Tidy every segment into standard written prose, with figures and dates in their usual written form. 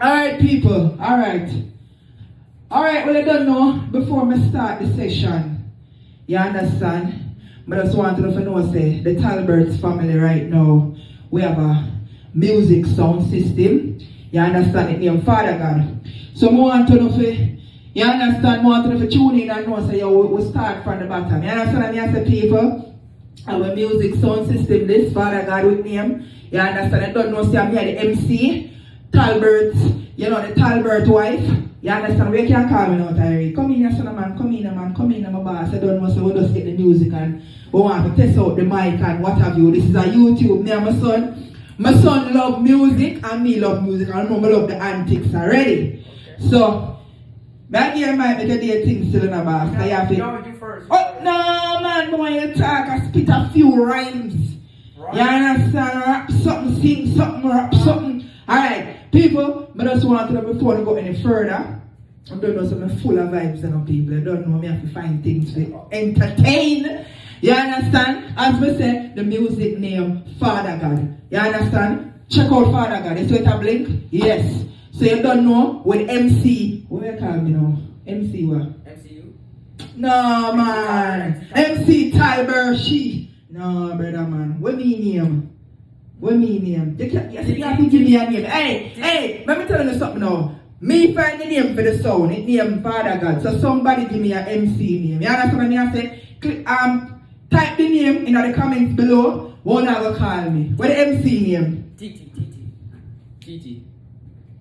Alright, people. Alright. Alright, well, I don't know before I start the session. You understand? But I just want to know, say, the Talbert's family right now, we have a music sound system. You understand it named FADA God. So I want to know if you understand, I want to know if you tune in and know, say, we start from the bottom. You understand me? I say, people, our music sound system, this FADA God with name. You understand? I don't know, say, I'm here the MC. Talbert, you know, the Talbert wife. You understand? We can't call me now, Tyree. Come in here, son of man. Come in, man. Come in, my boss. I don't know, so we just get the music and we want to test out the mic and what have you. This is a YouTube. Me and my son. My son love music and me love music. I know I love the antics already. Okay. So, back here, might make a day things still in the boss. I have to. You first. Oh, no, man. When you talk, I spit a few rhymes. Right. You understand? Rap something, sing something, rap something. Alright. People, I just want to know before I go any further. I don't know, so I'm full of vibes and people. I don't know, I have to find things to entertain. You understand? As we say, the music name FADA God. You understand? Check out FADA God. You see it a blink? Yes. So you don't know with MC. What do you call me now? MC what? MCU? No, man. MC Talbershi. No, brother, man. What me name? What me name? You have to give me a name. Hey, let me tell you something now. Me find the name for the sound. It name FADA God. So somebody give me a MC name. You understand what I say? Type the name in the comments below. One will call me. What the MC name? TT.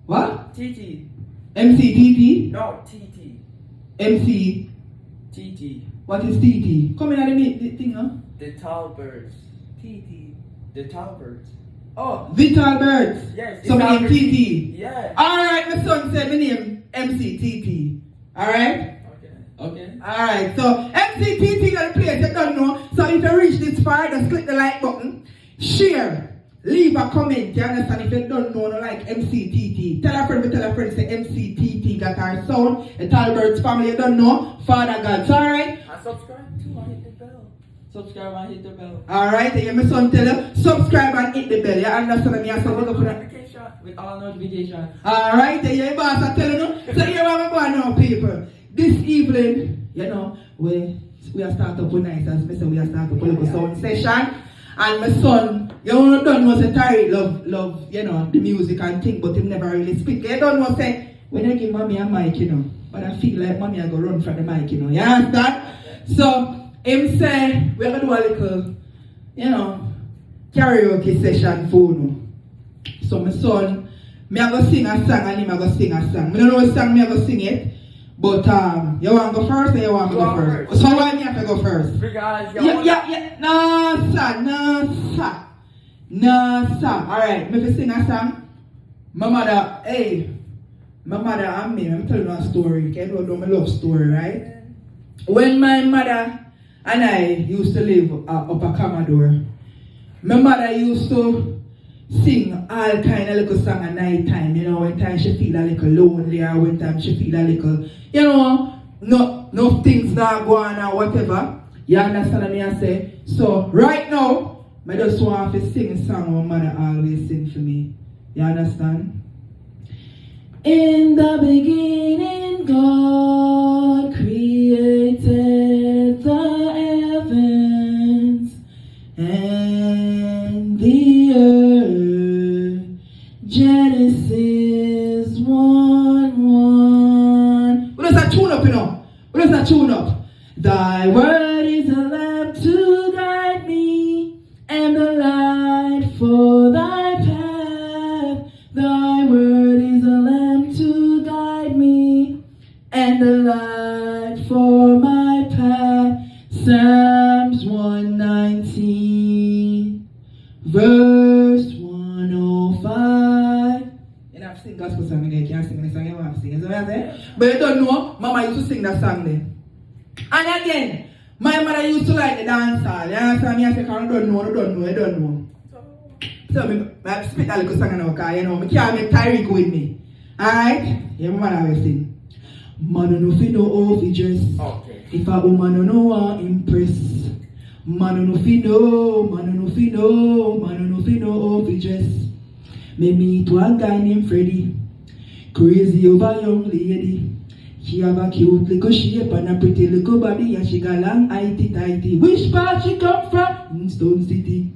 What? TT. MC TT? No, TT. MC TT. What is TT? Come in at the thing, huh? The Talberts. TT. The Talberts. Oh, the Talberts. Yes. So my name TT. Yeah. Alright, my son said my name MC TT. Alright? Okay. Alright, so MC TT got a place you don't know. So if you reach this far, just click the like button. Share. Leave a comment. You understand? If you don't know, no like MC TT. Tell a friend, say MC TT got our sound. The Talbert's family, you don't know. FADA God. Alright? And subscribe too and hit the bell. Subscribe and hit the bell. Alright, you hear my son tell you, subscribe and hit the bell. You understand me? I said, notification. With all notifications. Alright, you hear boss I tell you. So here what I'm going now, people. This evening, you know, we are start up with night, as I said, we are start up with a sound session. And my son, you don't know say Tyree love, you know, the music and thing, but he never really speak. You don't know say, when I give mommy a mic, you know, but I feel like mommy I go run from the mic, you know. You understand? So him say, we're going to do a little, you know, karaoke session for you. So my son, me I go sing a song and him I go sing a song. I don't know what song me I go sing it, but you want to go first or you want to go first? So why me have to go first? Because yeah. No, sir. Alright, me sing a song. My mother and me, I'm telling you a story. Okay, you know my love story, right? When my mother and I used to live up a Commodore, my mother used to sing all kind of little song at night time, you know, when time she feel a little lonely or when time she feel a little, you know, no things not go on or whatever. You understand what I say? So right now, I just want to sing a song my mother always sing for me. You understand? In the beginning, God created the heavens and the earth. Genesis 1:1. What does that tune up, you know? What does that tune up? Thy word is a lamp to guide me and a light for thy path. Thy word is a lamp to guide me and a light for my path. Psalms 119, verse 105. And I've sing gospel song in there. You can't sing the song you want to sing. Is that what I say? But you don't know, Mama used to sing that song there. And again, my mother used to like the dance hall. You understand me? I say, I don't know. So I spit a little song now, because you know, I can't make Tyree go with me. Alright? Yeah, my mother always sing. Man no fi know how fi dress. Okay. If a woman no want impress. Man no fi know how fi dress. Me meet one guy named Freddy. Crazy over young lady. She have a cute little shape and a pretty little body, and she got long itty tighty. Which part she come from? In Stone City.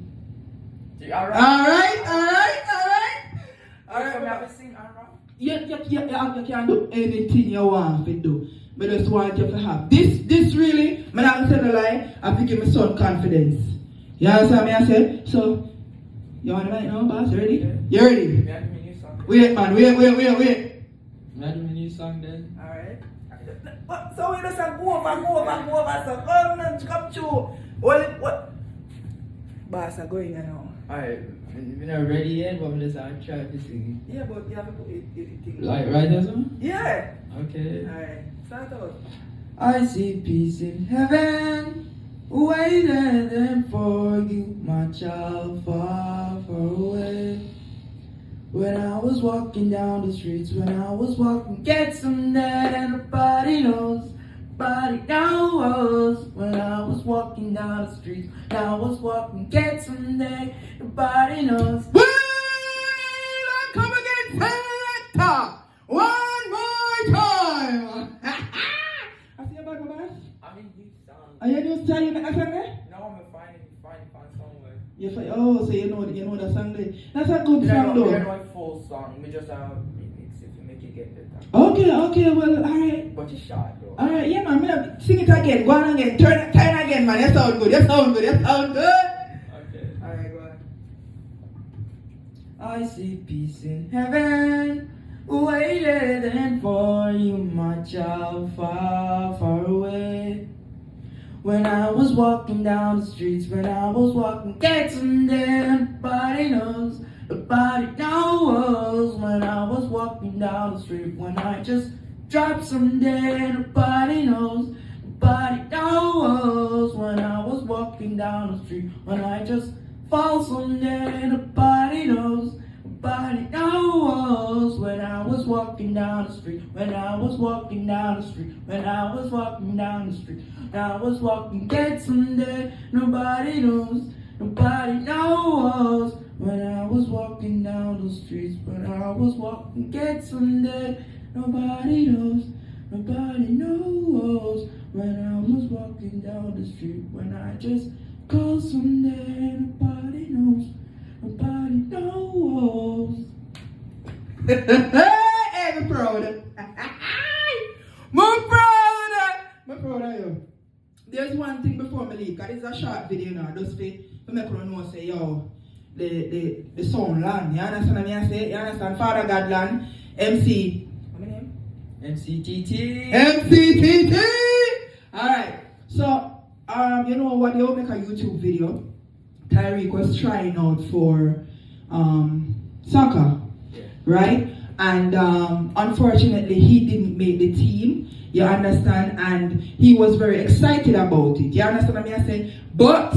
Alright. Alright. Alright, we have to sing alright. You can do anything you want to do. But just want you to have. This really, I'm not going to tell a lie, I think give my son confidence. You understand me? I said, so, you want to right now, boss? You ready? Yeah. You ready? We have a new song. Wait, man, wait. We have a new song then. Alright. So we just go over. So come true. What? Boss, I'm going now. Alright. We're not ready yet, but we just try to sing it. Yeah, but you have to put it. Like right there, song? Yeah. Okay. Alright, start out. I see peace in heaven, waiting for you, my child, far away. When I was walking down the streets, get some that and nobody knows. Nobody knows. When I was walking down the streets, get some that nobody knows. Well, come again, selector. One more time. I see about my boss. I mean, this song. Are you just trying to make a song there? No, I'm finding somewhere. So you know the song there. That's a good song though. We don't know full song. We just remix it to make it get better. Okay, well, alright. But it's short though. Alright, yeah man, sing it again, go on again, turn again man, you sound good. Okay. Alright, go on. I see peace in heaven, waiting for you, my child, far away. When I was walking down the streets, get some there, nobody knows. When I was walking down the street, when I just dropped some there, nobody knows. When I was walking down the street, when I just fall someday, nobody knows. When I was walking down the street, when I was walking down the street, get someday, nobody knows. When I was walking down the streets, get someday, nobody knows. When I was walking down the street, when I just call someday, nobody knows. Hey, I'm proud. I'm proud of you. There's one thing before me leave, because it's a short video now, just for make you know, say, yo, the sound land, you understand what I say? You understand? Father God land, MC, what my name? MCTT! Alright, so, you know what, they will make a YouTube video. Tyreek was trying out for soccer, right? And unfortunately, he didn't make the team. You understand? And he was very excited about it. You understand what I'm saying? But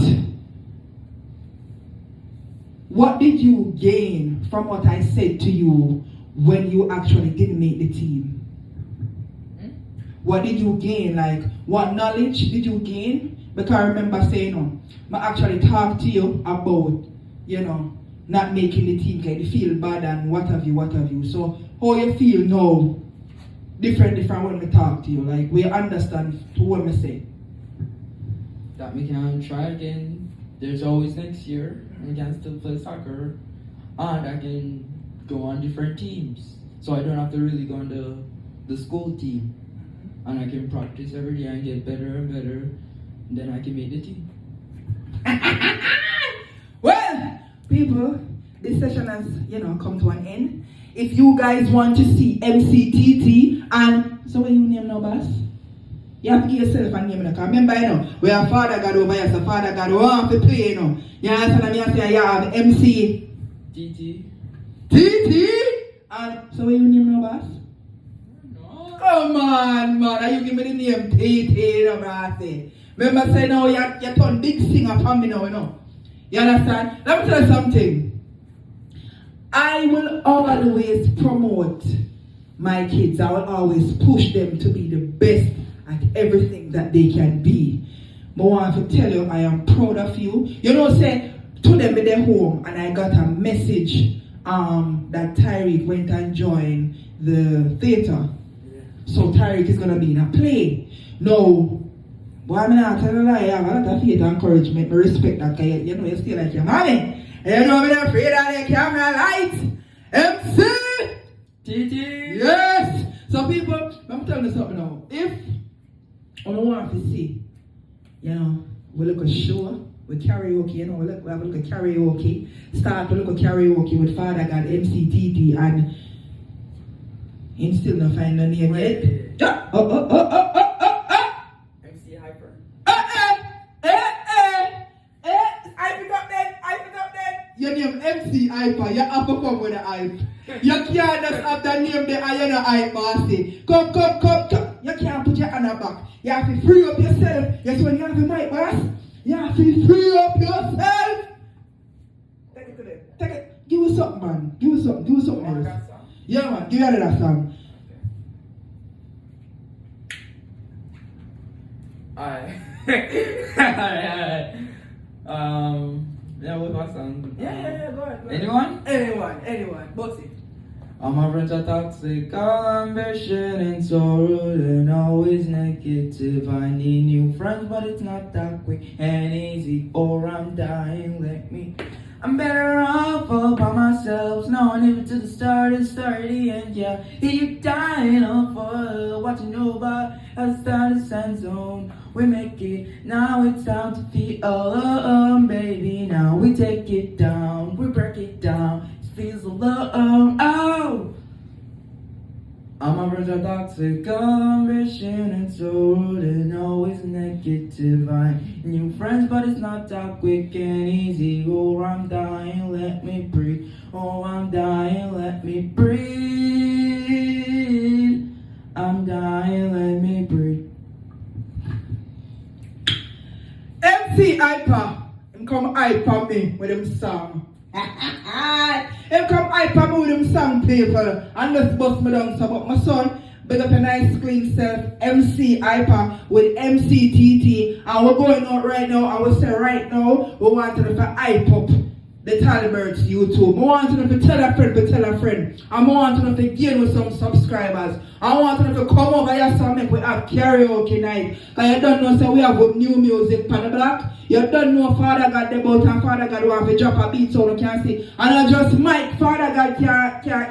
what did you gain from what I said to you when you actually didn't make the team? What did you gain? Like, what knowledge did you gain? Because I remember saying, I actually talked to you about, not making the team, because you feel bad and what have you. So, how you feel now, different when we talk to you? Like, we understand to what we say. That we can try again. There's always next year. We can still play soccer. And I can go on different teams. So I don't have to really go on the school team. And I can practice every day and get better and better. And then I can make the team. Well, people, this session has, come to an end. If you guys want to see MCTT and so what you name now, boss? You have to give yourself a name now. Remember, we have Father God over here, so Father God we want to play, You understand what I say? You have MC TT. And so what you name now, boss? No. Come on, man. You give me the name TT, boss. Remember say now you turn big singer for me now, You understand? Let me tell you something. I will always promote my kids. I will always push them to be the best at everything that they can be. But I want to tell you, I am proud of you. Say, to them in their home, and I got a message that Tyreek went and joined the theater. Yeah. So Tariq is gonna be in a play. No, boy, I'm not telling a lie. I have a lot of faith and encouragement. I respect that guy. You know, you stay like your mommy. And you know, I'm not afraid of the camera lights. MC! TT! Yes! So people, I'm telling you something now. If I don't want to see, you know, we look a show with karaoke, you know, we have a look at karaoke. Start to look at karaoke with FADA God, MCTT, and him still not find the name yet. Yeah. MC Hyper. I forgot that. Your name MC Hyper, you have to come with the hype. You can't just have the name there and you're not hype, bossy. Come. You can't put your hand back. You have to free up yourself. Yes, when you have the mic, boss. You have to free up yourself. Take it to them. Take it. Give us something, man. Give us something else. Yeah, man. Give me another song. Alright. Yeah, what's my song? Yeah, go ahead. Anyone? Box it. All my friends are toxic, all ambition and sorrow, and always negative. I need new friends, but it's not that quick and easy, or I'm dying. I'm better off all by myself, knowing even to the start is 30, and yeah, you dying off for watching nobody outside the sand zone. We make it, now it's time to feel alone, baby. Now we take it down, we break it down. Feels alone, oh. All my friends are toxic, ambition and sorrow, and always negative. I new friends, but it's not that quick and easy. Oh, I'm dying, let me breathe. Oh, I'm dying, let me breathe. I'm dying, let me breathe. MC Hyper, him come hyper me with him song. Him come hyper me with him song, people. And let's bust me down so but my son, big up a nice clean self, MC Hyper with MCTT. And we're going out right now, I will say right now, we want to hype up the Talberts YouTube. I want to tell a friend. I want to gain with some subscribers. I want to come over here so make we have karaoke night. And you don't know, so we have new music on the block. You don't know FADA God about and FADA God want to drop a beat so you can see. And I just mic, FADA God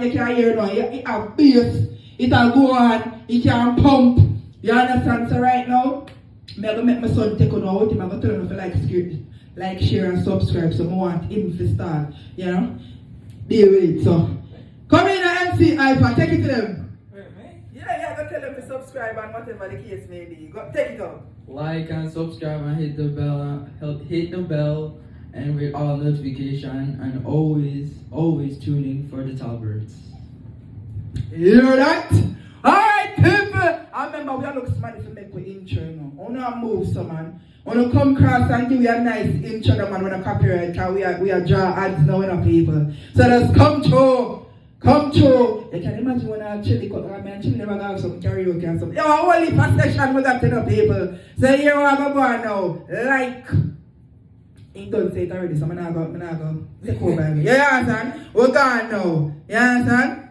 you can't hear now. It have bass, it'll go on, it can pump. You understand? So right now, I'm going to make my son take on out. I'm going to tell him if you like, share and subscribe. So I want him to start, you know, deal with it. So come in and MC Hyper, take it to them. Yeah, go tell them to subscribe and whatever the case may be. Go take it up. Like and subscribe and hit the bell and with all notification, and always tune in for the Talberts. You hear that? Alright people! I remember we are looking smart to make with intro, you know. I wanna move some man. I wanna come across and give you a nice intro, man, when I copyright, because we are draw ads now, you know, people. So let's come through. You can imagine when I chili cut, I mean, chili never got some karaoke and something. Yo, only for session we got to know, people. So here we are going now. Like, he don't say it already, so I'm not going to take over. You understand? We're gone now. You understand?